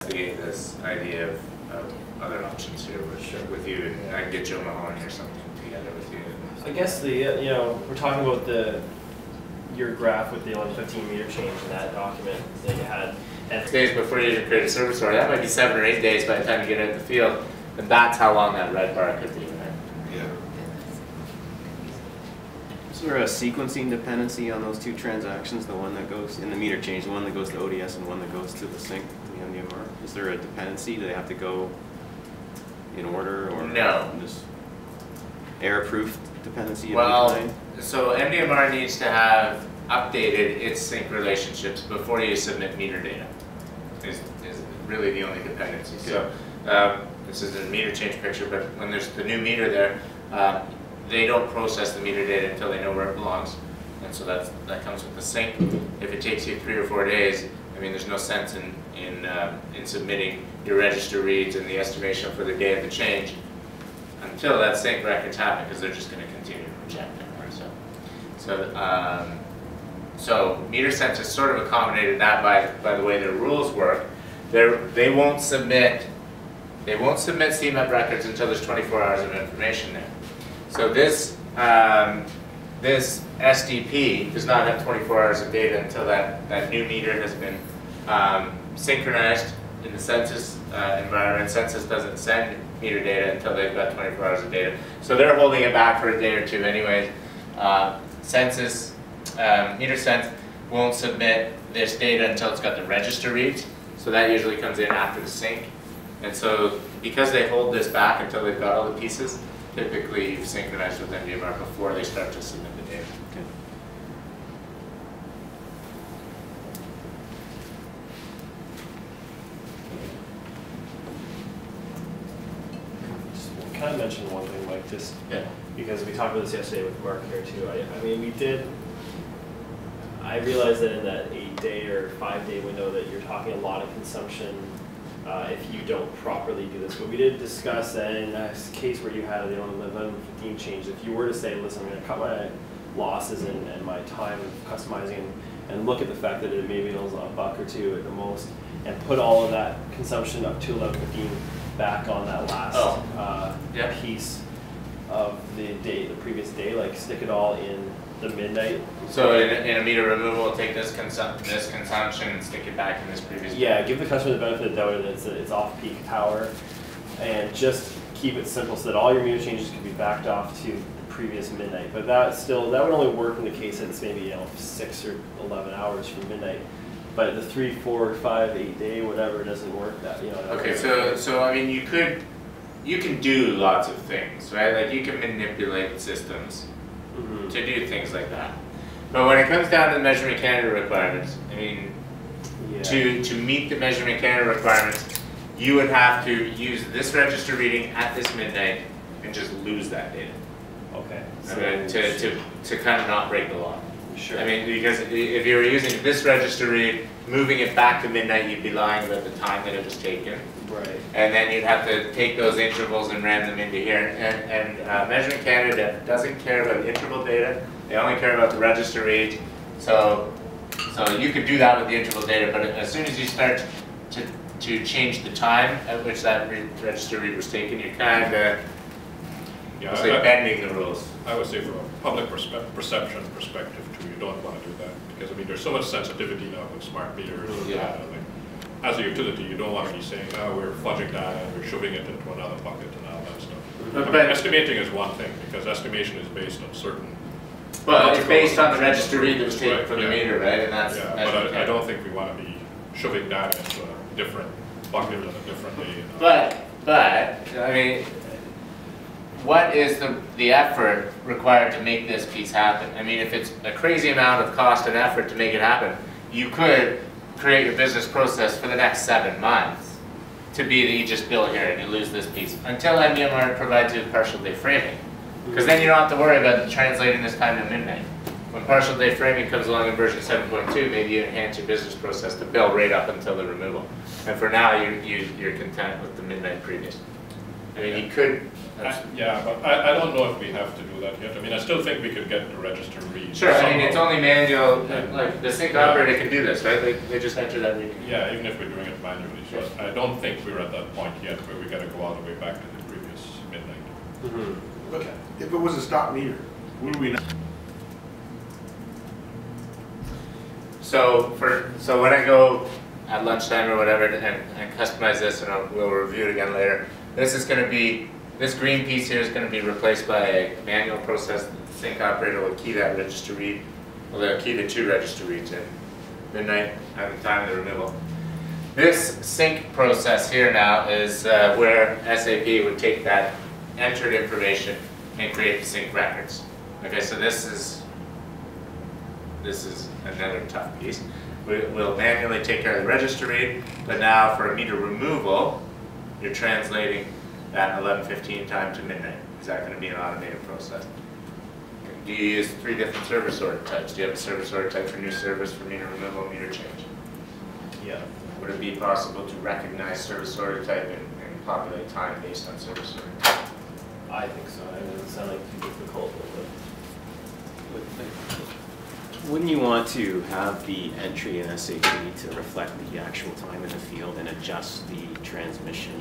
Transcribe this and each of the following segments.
investigate this idea of other options here with you, and I can get Joe Mahoney or something together with you. I guess the we're talking about your graph with the 15 meter change in that document that you had. And days before you even create a service order, that might be 7 or 8 days by the time you get out in the field, and that's how long that red bar could be. Right? Yeah. Is there a sequencing dependency on those two transactions? The one that goes in the meter change, the one that goes to ODS, and one that goes to the sync in the MDMR? Is there a dependency? Do they have to go in order, or no? Just error-proof dependency? Well, so MDMR needs to have updated its sync relationships before you submit meter data. Is really the only dependency. Okay. So this is a meter change picture, but when there's the new meter there, they don't process the meter data until they know where it belongs, and so that comes with the sync. If it takes you 3 or 4 days, I mean, there's no sense in submitting your register reads and the estimation for the day of the change until that sync records happen, because they're just going to continue to reject it. So meter sense has sort of accommodated that by the way their rules work. They won't submit CMEP records until there's 24 hours of information there. So this SDP does not have 24 hours of data until that new meter has been synchronized in the census environment. Census doesn't send meter data until they've got 24 hours of data. So they're holding it back for a day or two anyways. Meter sense won't submit this data until it's got the register reads. So that usually comes in after the sync. And so because they hold this back until they've got all the pieces, typically you've synchronized with MDMR before they start to submit the data. Okay. just kind of mention one thing, Mike, just because we talked about this yesterday with Mark here too. I mean, I realized that in that 8-day or 5-day window that you're talking a lot of consumption if you don't properly do this. But we did discuss that in a case where you had the 11-15 change, if you were to say, listen, I'm going to cut my losses and my time of customizing and look at the fact that it maybe knows a buck or two at the most, and put all of that consumption up to 11-15 back on that last piece of the previous day, like stick it all in the midnight. So in a meter removal, take this consumption and stick it back in this previous. Yeah, give the customer the benefit of the doubt that it's off-peak power, and just keep it simple so that all your meter changes can be backed off to the previous midnight. But that would only work in the case that it's maybe 6 or 11 hours from midnight. But the 3, 4, 5, 8 day, whatever, doesn't work. Okay, so I mean, you can do lots of things, right? Like you can manipulate systems to do things like that. But when it comes down to the Measurement Canada requirements, I mean, to meet the Measurement Canada requirements, you would have to use this register reading at this midnight and just lose that data. Okay. So to kind of not break the law. Sure. I mean, because if you were using this register read, moving it back to midnight, you'd be lying about the time that it was taken. Right. And then you'd have to take those intervals and ram them into here. And Measurement Canada doesn't care about interval data. They only care about the register read. So you could do that with the interval data, but as soon as you start to change the time at which that register read was taken, you're kind of bending the rules. I would say from a public perception perspective too, you don't want to do that, because I mean there's so much sensitivity now with smart meters. As a utility, you don't want to be saying, oh, we're fudging data and we're shoving it into another bucket and all that stuff. But estimating is one thing, because estimation is based on certain. Well, it's based on the register read that was taken from the meter, right? And that's but I don't think we want to be shoving data into a different bucket on a different day. But I mean, what is the effort required to make this piece happen? I mean, if it's a crazy amount of cost and effort to make it happen, you could create your business process for the next 7 months to be that you just bill here and you lose this piece until MDMR provides you with partial day framing. Because then you don't have to worry about translating this time to midnight. When partial day framing comes along in version 7.2, maybe you enhance your business process to bill right up until the removal. And for now, you're content with the midnight previous. I mean, you could. Yeah, but I don't know if we have to do that yet. I mean, I still think we could get the register read. Sure, I mean, somehow. it's only manual, like the sync operator can do this, right? They just enter that. Yeah, even if we're doing it manually. So I don't think we're at that point yet where we got to go all the way back to the previous midnight. But if it was a stop meter, would we not? So when I go at lunchtime or whatever and customize this, and we'll review it again later, this green piece here is going to be replaced by a manual process. The sync operator will key that register read. Well, they'll key the 2 register reads in midnight at the time of the removal. This sync process here now is where SAP would take that entered information and create the sync records. Okay, so this is another tough piece. We'll manually take care of the register read, but now for a meter removal, you're translating that 11:15 time to midnight. Is that going to be an automated process? Do you use 3 different service order types? Do you have a service order type for new service, for meter removal, meter change? Yeah. Would it be possible to recognize service order type and populate time based on service order type? I think so. It doesn't sound like too difficult. Wouldn't you want to have the entry in SAP to reflect the actual time in the field and adjust the transmission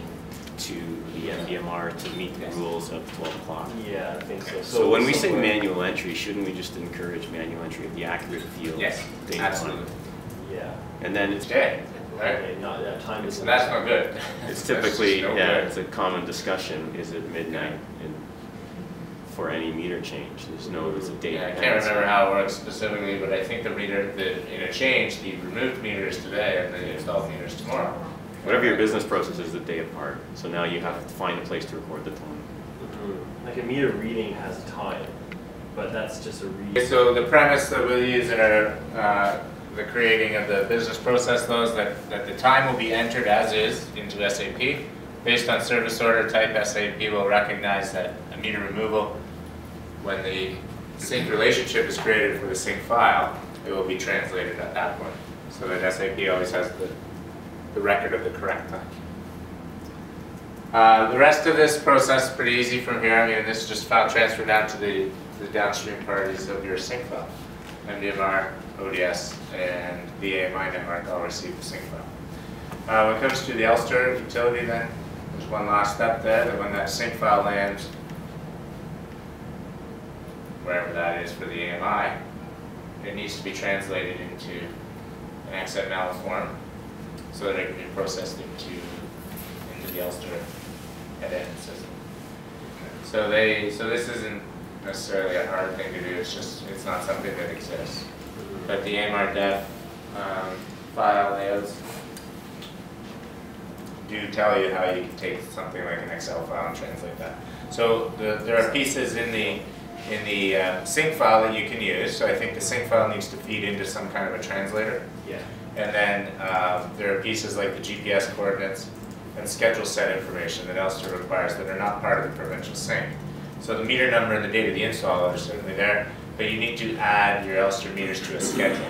to the MDMR to meet the rules of 12 o'clock? Yeah, I think so. So when we say manual entry, shouldn't we just encourage manual entry of the accurate field? Yes, data absolutely. Yeah. And then it's Okay, right? Okay, not that time is. So that's not good. It's typically, That's no yeah, good. it's a common discussion, is it midnight for any meter change? There's a date. Yeah, I can't remember how it works specifically, but I think in a change, the removed meter is today and the installed meter is tomorrow. Whatever your business process is, the day apart. So now you have to find a place to record the time. Like a meter reading has time, but that's just a read. Okay, so the premise that we'll use in the creating of the business process though is that the time will be entered as is into SAP. Based on service order type, SAP will recognize that a meter removal, when the sync relationship is created for the sync file, it will be translated at that point. So that SAP always has the record of the correct time. The rest of this process is pretty easy from here. I mean, this is just file transfer down to the downstream parties of your sync file. MDMR, ODS, and the AMI network all receive the sync file. When it comes to the Elster utility then, there's one last step there, that when that sync file lands, wherever that is for the AMI, it needs to be translated into an XML form so that it can be processed into the Elster head-end system. So this isn't necessarily a hard thing to do, it's not something that exists. But the AMR def file layouts do tell you how you can take something like an Excel file and translate that. So there are pieces in the sync file that you can use. So I think the sync file needs to feed into some kind of a translator. Yeah. And then there are pieces like the GPS coordinates and schedule set information that Elster requires that are not part of the provincial sync. So the meter number and the date of the install are certainly there, but you need to add your Elster meters to a schedule.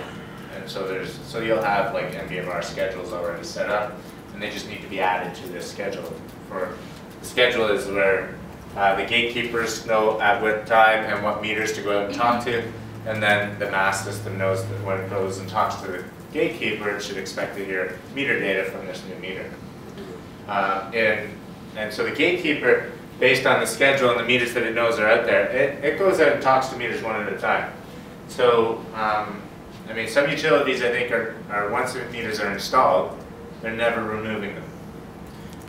And so you'll have like MDMR schedules already set up, and they just need to be added to this schedule. The schedule is where the gatekeepers know at what time and what meters to go out and talk to, and then the mass system knows that when it goes and talks to the gatekeeper, it should expect to hear meter data from this new meter. And so the gatekeeper, based on the schedule and the meters that it knows are out there, it goes out and talks to meters one at a time. So, I mean, some utilities I think are once the meters are installed, they're never removing them.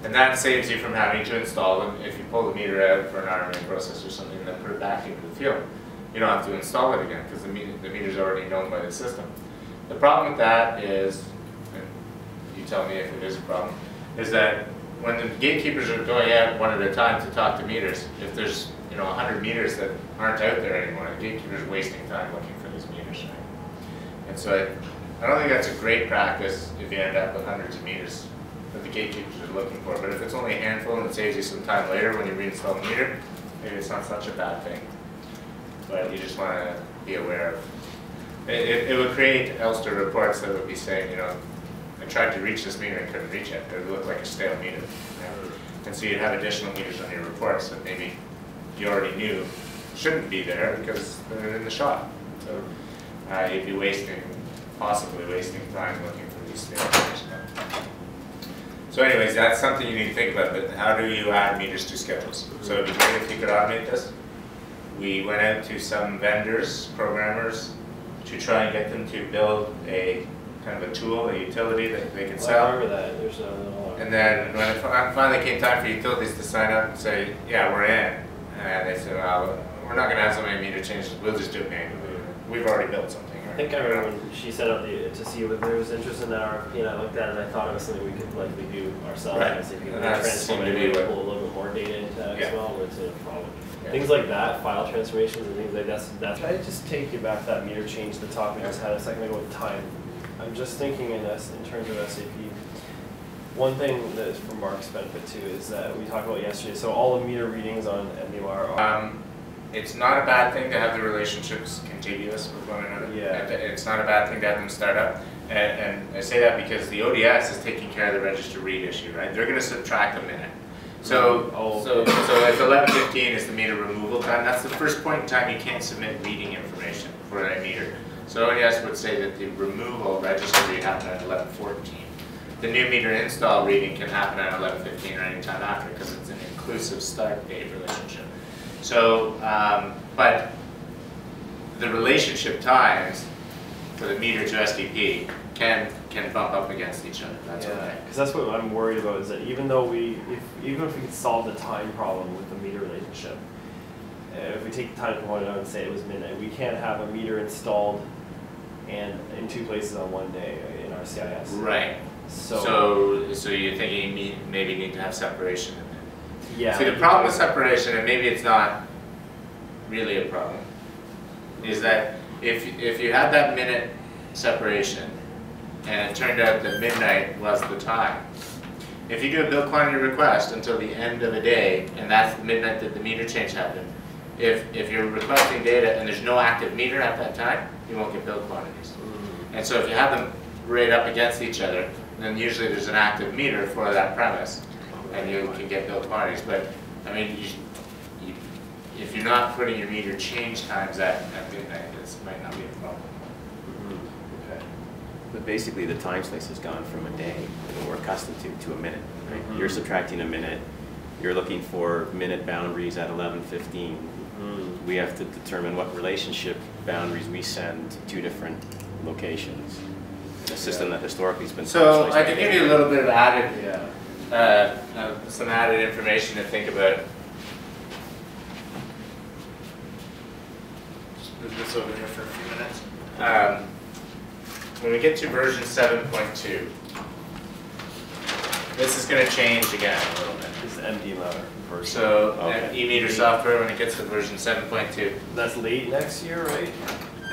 And that saves you from having to install them. If you pull the meter out for an RMA process or something and then put it back into the field, you don't have to install it again because the meter's already known by the system. The problem with that is, and you tell me if it is a problem, is that when the gatekeepers are going out one at a time to talk to meters, if there's 100 meters that aren't out there anymore, the gatekeeper's wasting time looking for these meters, right? And so I don't think that's a great practice if you end up with hundreds of meters that the gatekeepers are looking for. But if it's only a handful and it saves you some time later when you reinstall the meter, maybe it's not such a bad thing. But you just want to be aware of. It would create Elster reports that would be saying, a I tried to reach this meter and couldn't reach it. It would look like a stale meter. And so you'd have additional meters on your reports that maybe you already knew shouldn't be there because they're in the shop. So you'd be possibly wasting time looking for these things. So anyways, that's something you need to think about, but how do you add meters to schedules? So it'd be great if you could automate this. We went out to some vendors, programmers, to try and get them to build a kind of a tool, a utility that they could sell. I remember that. There's and then when it finally came time for utilities to sign up and say, yeah, we're in, and they said, well, we're not going to have so many meter changes, we'll just do it manually. We've already built something. Right? I think I remember when she set up to see if there was interest in that RFP, and I looked at it and I thought it was something we could likely do ourselves. Right. If we And could that transform seemed it to be and what- pull a little bit more data into that Yeah. as well, it's a problem. Yeah. Things like that, file transformations and things like that. Can I just take you back to that meter change, the talk we just had a second ago with time? I'm just thinking in terms of SAP. One thing that is for Mark's benefit too is that we talked about yesterday, so all the meter readings on MDMR are... It's not a bad thing to have the relationships contiguous with one another. Yeah. And it's not a bad thing to have them start up. And I say that because the ODS is taking care of the register read issue, right? They're going to subtract a minute. So, so if 11:15 is the meter removal time, that's the first point in time you can't submit reading information for a meter. So ODS would say that the removal register read happened at 11:14. The new meter install reading can happen at 11:15 or any time after because it's an inclusive start date relationship. So, but the relationship times for the meter to SDP can bump up against each other. That's okay. Because that's what I'm worried about is that even though even if we could solve the time problem with the meter relationship, if we take the time component out and say it was midnight, we can't have a meter installed and in two places on one day in our CIS. Right. So you're thinking you maybe need to have separation in there. Yeah. See, the problem with separation, and maybe it's not really a problem, is that if you had that minute separation and it turned out that midnight was the time, if you do a bill quantity request until the end of the day, and that's the midnight that the meter change happened, if you're requesting data and there's no active meter at that time, you won't get bill quantities. And so if you have them right up against each other, then usually there's an active meter for that premise, and you can get bill quantities. But I mean, if you're not putting your meter change times at midnight, this might not be a problem. Okay. But basically, the time slice has gone from a day that we're accustomed to a minute. Right? You're subtracting a minute. You're looking for minute boundaries at 11:15. We have to determine what relationship boundaries we send to two different locations. A system that historically has been So time-sliced I can give you a little bit of added, Yeah. some added information to think about. Just move this over here for a few minutes. When we get to version 7.2, this is going to change again a little bit. This is MD version. So Okay. e-meter software, when it gets to version 7.2, That's late next year, right?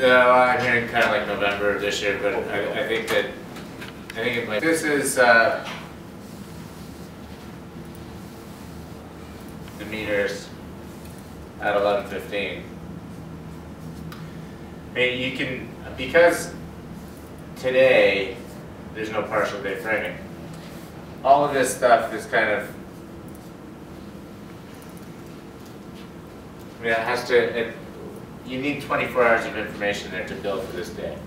well, I'm hearing kind of like November of this year, but I think it might. This is the meters at 11:15. I mean, you can, because today there's no partial day framing. All of this stuff is kind of, I mean, it has to. You need 24 hours of information there to build for this day,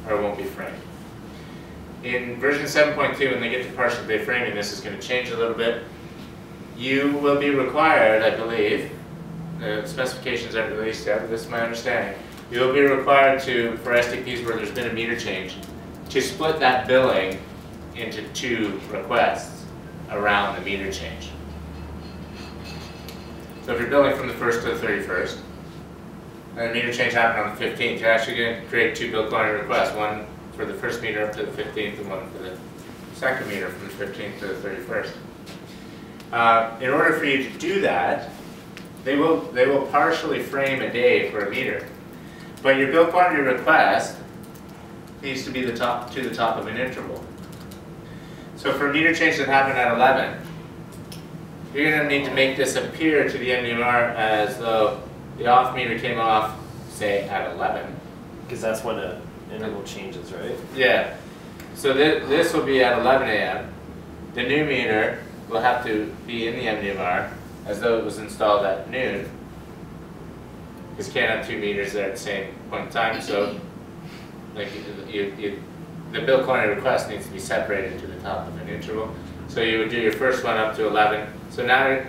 or it won't be framed. In version 7.2, when they get to partial day framing, this is going to change a little bit. You will be required, I believe, the specifications aren't released yet, but this is my understanding, you will be required to, for STPs where there's been a meter change, to split that billing into two requests around the meter change. So if you're billing from the 1st to the 31st, and the meter change happened on the 15th, you're actually going to create two bill quantity requests, one for the first meter up to the 15th and one for the second meter from the 15th to the 31st. In order for you to do that, they will partially frame a day for a meter, but your bill quantity request needs to be to the top of an interval. So for a meter change that happened at 11, you're going to need to make this appear to the MDMR as though the off meter came off, say, at 11. Because that's when an interval changes, right? Yeah. So this will be at 11 a.m. The new meter will have to be in the MDMR as though it was installed at noon. Because you can't have two meters there at the same point in time, so like the bill quantity request needs to be separated to the top of an interval. So you would do your first one up to 11. So now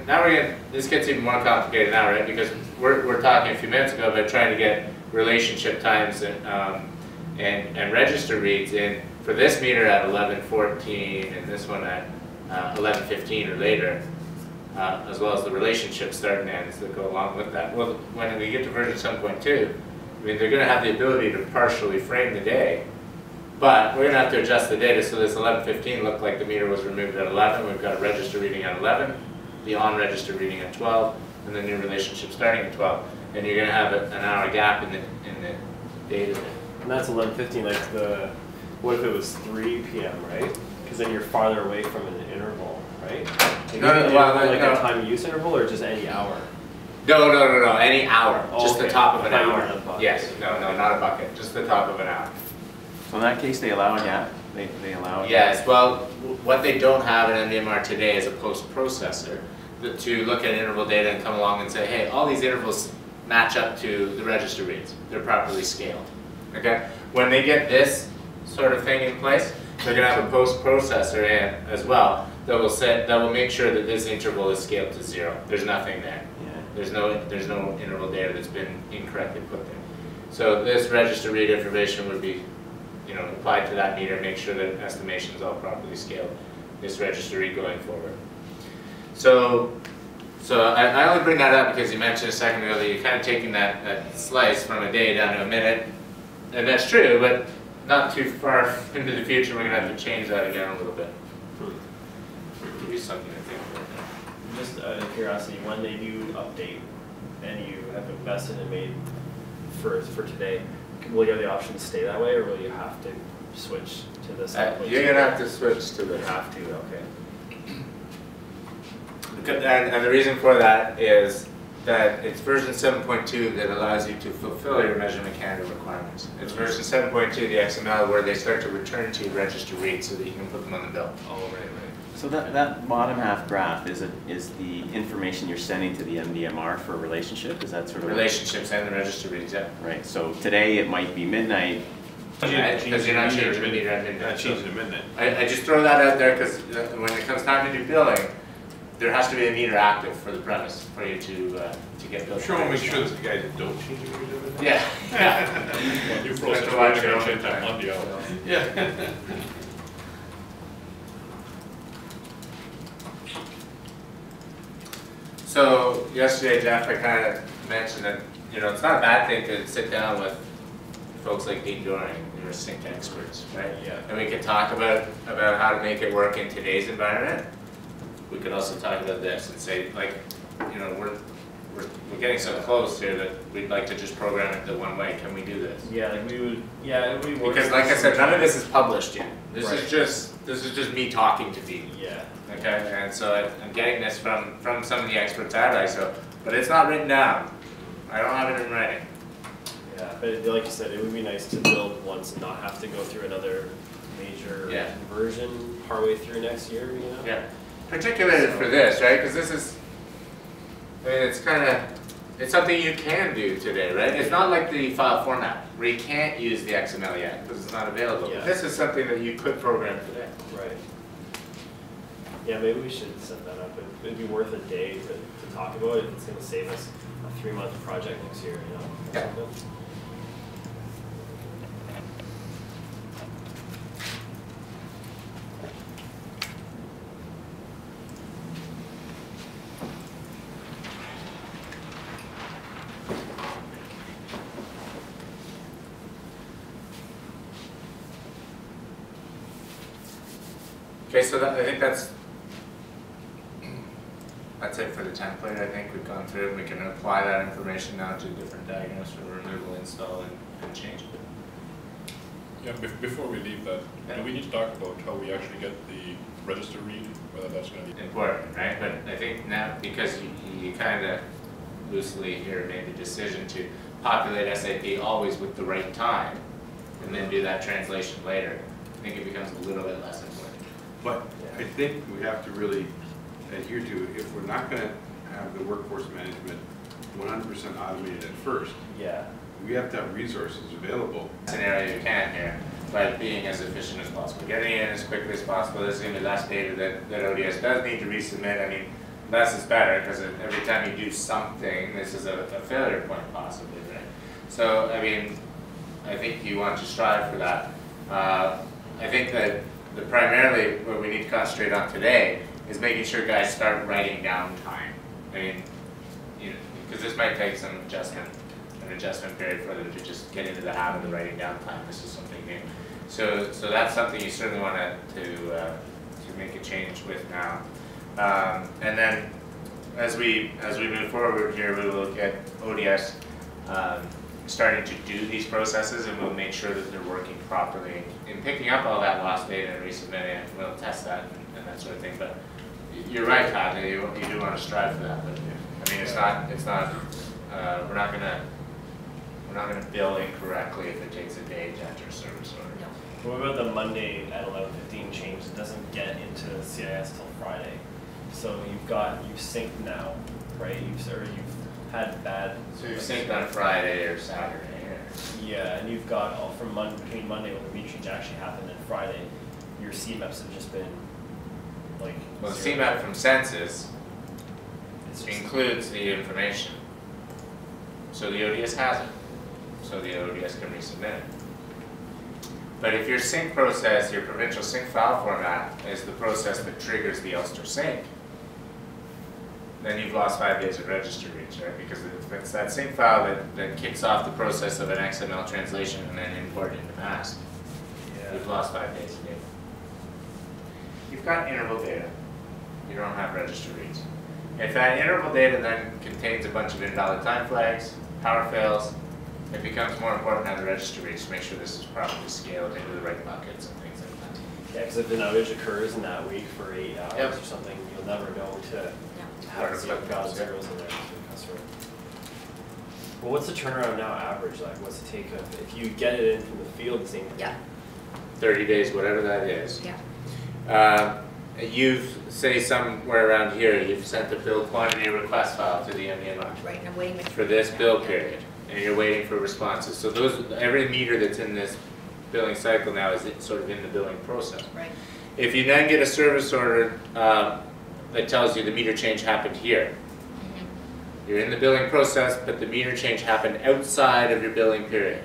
this gets even more complicated now, right? Because we're talking a few minutes ago about trying to get relationship times and register reads in for this meter at 11:14 and this one at 11:15 or later, as well as the relationship start and ends that go along with that. Well, when we get to version 7.2, I mean, they're going to have the ability to partially frame the day, but we're going to have to adjust the data so this 11:15 looked like the meter was removed at 11. We've got a register reading at 11, the on-register reading at 12, and the new relationship starting at 12. And you're going to have an hour gap in the data. And that's 11:15. Like what if it was 3 p.m. right? Because then you're farther away from an interval, right? Like, a time use interval or just any hour? No. Any hour. Oh, just okay. the top of an I thought you hour. meant a bucket. Yes. No, not a bucket. Just the top of an hour. So in that case, they allow a gap? They allow a gap? Yes. Well, what they don't have in MDMR today is a post-processor to look at interval data and come along and say, hey, all these intervals match up to the register reads. They're properly scaled. Okay? When they get this sort of thing in place, they're going to have a post-processor in as well that will make sure that this interval is scaled to 0. There's nothing there. There's no interval data that's been incorrectly put there. So this register read information would be, applied to that meter, make sure that estimation is all properly scaled. This register read going forward. So I only bring that up because you mentioned a second ago that you're kind of taking that slice from a day down to a minute, and that's true, but not too far into the future we're going to have to change that again a little bit. Give you something to think about. Just out of curiosity, when they do update and you have invested and made for today, will you have the option to stay that way, or will you have to switch to this? You're going to have to switch to the. You have to, okay. And the reason for that is that it's version 7.2 that allows you to fulfill your measurement Canada requirements. It's version 7.2, the XML, where they start to return to you register reads so that you can put them on the bill. Oh, right. So that bottom half graph is the information you're sending to the MDMR for a relationship? Is that sort of relationships and the register reads? Yeah. Right. So today it might be midnight. Because you're not changing the meter at midnight. Not changing to midnight. I just throw that out there because when it comes time to do billing, there has to be a meter active for the premise for you to get billed. I'm sure we'll make sure that the guys that don't change the meter at midnight. Yeah. Well, you process to watch your own change time. on the hour. Yeah. So yesterday, Jeff, I kind of mentioned that it's not a bad thing to sit down with folks like Dean Doring, who are sync experts, right? Yeah. And we can talk about how to make it work in today's environment. We could also talk about this and say, like, we're getting so close here that we'd like to just program it the one way. Can we do this? Yeah, like we would. Yeah, we work. Because, like I said, none of this is published yet. This Right. is just me talking to Dean. Yeah. Okay, and so I'm getting this from some of the experts at ISO, but it's not written down. I don't have it in writing. Yeah, but like you said, it would be nice to build once and not have to go through another major conversion partway through next year. Yeah, particularly for this, right? Because this is, it's something you can do today, right? It's not like the file format where you can't use the XML yet because it's not available. Yeah. But this is something that you could program today. Right. Yeah, maybe we should set that up. It'd be worth a day to talk about it. It's going to save us a 3-month project next year, Yeah. Okay, so I think that's it for the template. I think we've gone through it. We can apply that information now to different diagrams for removal, install, and change. Yeah, before we leave that, do we need to talk about how we actually get the register read, whether that's going to be Important, right? But I think now, because you kind of loosely here made the decision to populate SAP always with the right time, and then do that translation later. I think it becomes a little bit less important. But I think we have to really adhere to, if we're not gonna have the workforce management 100% automated at first, Yeah. we have to have resources available. Scenario you can here, by being as efficient as possible, getting in as quickly as possible. There's going to be less data that ODS does need to resubmit. I mean, less is better, because every time you do something, this is a failure point possibly, right? So, I mean, I think you want to strive for that. I think that primarily what we need to concentrate on today is making sure guys start writing down time. I mean, you know, because this might take some adjustment, an adjustment period for them to just get into the habit of writing down time. This is something new. So that's something you certainly want to make a change with now. And then as we move forward here, we will look at ODS starting to do these processes, and we'll make sure that they're working properly in picking up all that lost data and resubmitting it. We'll test that and that sort of thing. But you're right, Todd. You do want to strive for that. But I mean, we're not gonna bill incorrectly if it takes a day to enter a service order. No. What about the Monday at 11:15 change? It doesn't get into CIS till Friday. So you've synced now, right? You've had bad. So you've synced on Friday or Saturday. Yeah, and you've got all from between Monday when the meter change actually happened and Friday, your CMAPs have just been like. Well, the zero. CMAP from Census It's just- includes the information. So the ODS has it. So the ODS can resubmit it. But if your sync process, your provincial sync file format is the process that triggers the Ulster sync, then you've lost 5 days of register reach, right? Because it's that sync file that kicks off the process of an XML translation and then import into MAST. Yeah. You've lost 5 days of data. You've got interval data. You don't have register reads. If that interval data then contains a bunch of invalid time flags, power fails, it becomes more important to have the register reads to make sure this is properly scaled into the right buckets and things like that. Yeah, because if an outage occurs in that week for 8 hours Yep. or something, you'll never know to Where have to zero put God those, zeros in there for the customer. Well, what's the turnaround now average? Like, what's the take of if you get it in from the field the same? Yeah, 30 days, whatever that is. yeah. You've, say somewhere around here, you've sent the bill quantity request file to the MDMR Right, and I'm waiting for this bill period, and you're waiting for responses. So every meter that's in this billing cycle now is sort of in the billing process. Right. If you then get a service order that tells you the meter change happened here, you're in the billing process, but the meter change happened outside of your billing period.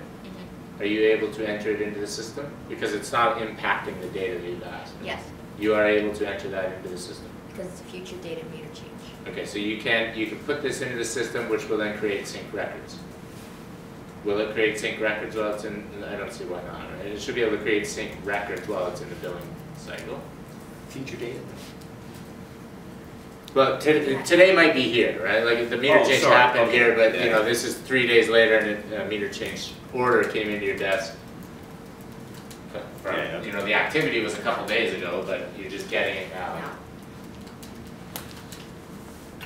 Are you able to enter it into the system? Because it's not impacting the data that you've asked. Yes, You are able to enter that into the system. because it's a future data meter change. Okay, so you can put this into the system, which will then create sync records. Will it create sync records while it's in? I don't see why not. Right? It should be able to create sync records while it's in the billing cycle. Future data. Well, today might be here, right? Like the meter change happened here, but you know this is 3 days later, and a meter change order came into your desk. You know the activity was a couple days ago, but you're just getting it now. Yeah.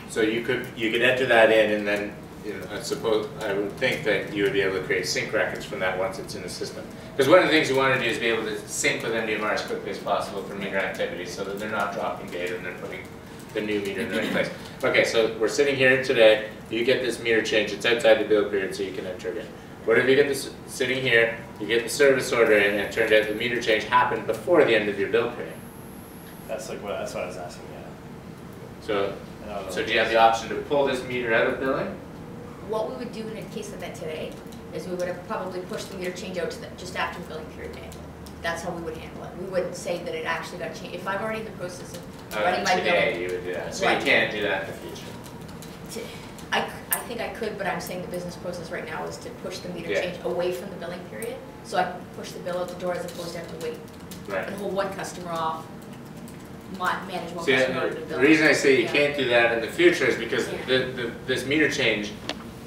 So you could enter that in, and then I would think that you would be able to create sync records from that once it's in the system. Because one of the things you want to do is be able to sync with MDMR as quickly as possible for meter activity, so that they're not dropping data and they're putting the new meter in the right place. Okay, so we're sitting here today. You get this meter change. It's outside the bill period, so you can enter it in. What if you get this sitting here? You get the service order in, and it turned out the meter change happened before the end of your bill period. That's what I was asking. Yeah. So do you have the option to pull this meter out of billing? What we would do in a case of that today is we would have probably pushed the meter change out to just after the billing period day. That's how we would handle it. We wouldn't say that it actually got changed. If I'm already in the process of running my Today billing. you would do that. So Right. you can't do that in the future. I think I could, but I'm saying the business process right now is to push the meter Yeah. change away from the billing period, so I can push the bill out the door as opposed to have to wait Right. and hold one customer off, manage one See, customer to bill. the reason I say you Yeah. can't do that in the future is because Yeah. this meter change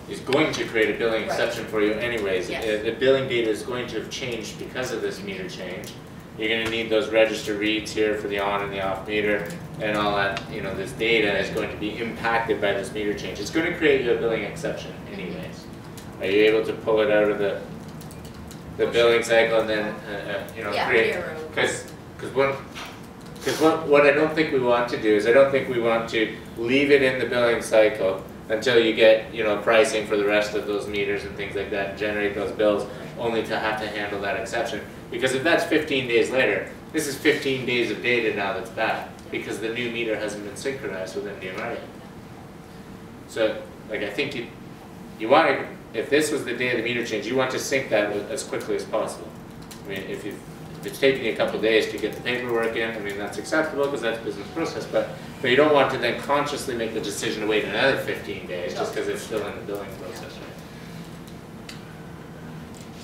is going to create a billing Right. exception for you anyways. Yes. The billing data is going to have changed because of this meter change. You're going to need those register reads here for the on and the off meter and all that. This data is going to be impacted by this meter change. It's going to create you a billing exception anyways. Are you able to pull it out of the the billing cycle and then, you know, Yeah, create, year row. because what I don't think we want to do is I don't think we want to leave it in the billing cycle until you get, you know, pricing for the rest of those meters and things like that, and generate those bills, only to have to handle that exception. Because if that's 15 days later, this is 15 days of data now that's bad, because the new meter hasn't been synchronized with MDMR yet. So, like, I think you want to, if this was the day of the meter change, you want to sync that as quickly as possible. I mean, if it's taking you a couple of days to get the paperwork in, I mean, that's acceptable because that's business process, but you don't want to then consciously make the decision to wait another 15 days just because it's still in the billing process, right?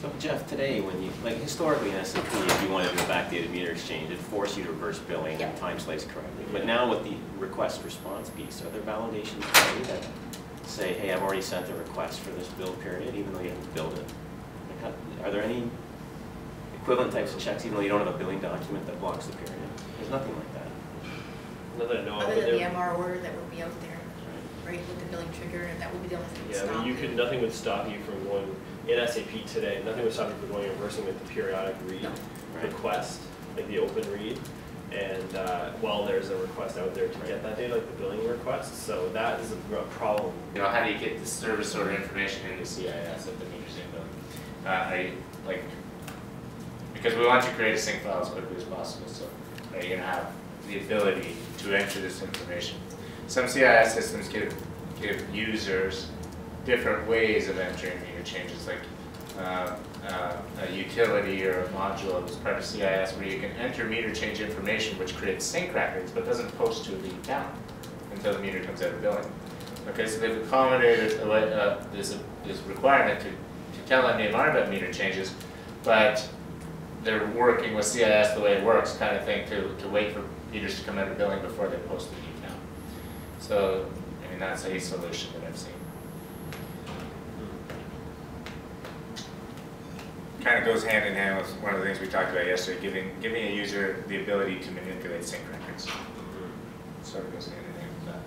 So Jeff, today when you, like historically in SAP, if you wanted to do a backdated meter exchange, it'd force you to reverse billing and time slice correctly. But now with the request response piece, are there validations today that say, hey, I've already sent a request for this bill period, even though you haven't billed it? Like are there any equivalent types of checks, even though you don't have a billing document that blocks the period? There's nothing like that. Not that I know of. Other but than the there- MR order that would be out there, right, with the billing trigger, and that would be the only thing that Yeah, I stopped. mean, you could, nothing would stop you from going, in SAP today, nothing would stop you from going and reversing with the periodic read No. request, like the open read. And while there's a request out there to get that data, like the billing request, so that is a problem. You know, how do you get the service order information into CIS if the meter's in billing? Are you, like, because we want to create a sync file as quickly as possible, so are you going to have the ability to enter this information? Some CIS systems give users different ways of entering meter changes, like a utility or a module as part of CIS where you can enter meter change information which creates sync records but doesn't post to the account until the meter comes out of billing. Okay, so they've accommodated this requirement to tell MDMR about meter changes, but they're working with CIS the way it works kind of thing to wait for meters to come out of billing before they post to the account. So, I mean, that's a solution that I've seen. Kind of goes hand in hand with one of the things we talked about yesterday, giving a user the ability to manipulate sync records. Sort of goes hand in hand with that.